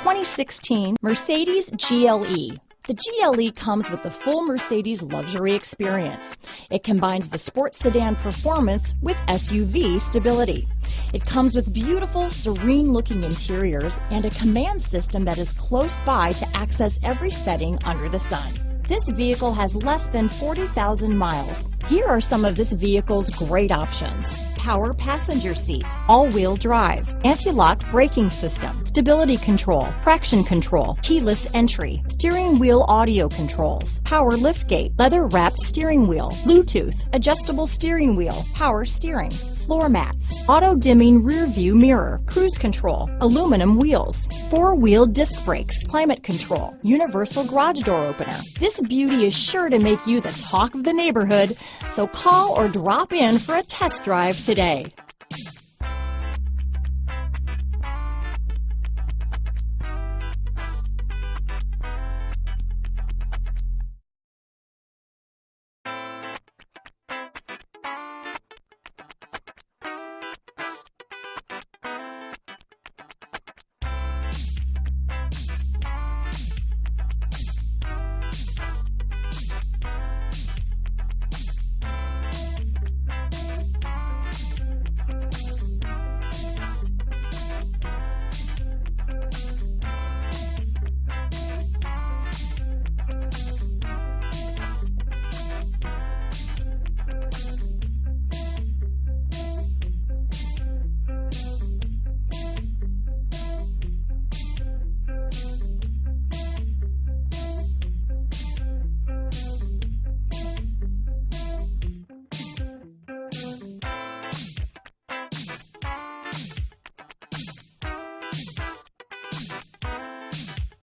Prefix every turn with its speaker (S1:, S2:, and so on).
S1: 2016 Mercedes GLE. The GLE comes with the full Mercedes luxury experience. It combines the sports sedan performance with SUV stability. It comes with beautiful, serene-looking interiors and a command system that is close by to access every setting under the sun. This vehicle has less than 40,000 miles. Here are some of this vehicle's great options: power passenger seat, all-wheel drive, anti-lock braking system, stability control, traction control, keyless entry, steering wheel audio controls, power liftgate, leather-wrapped steering wheel, Bluetooth, adjustable steering wheel, power steering, floor mats, auto-dimming rear view mirror, cruise control, aluminum wheels, four-wheel disc brakes, climate control, universal garage door opener. This beauty is sure to make you the talk of the neighborhood, so call or drop in for a test drive today.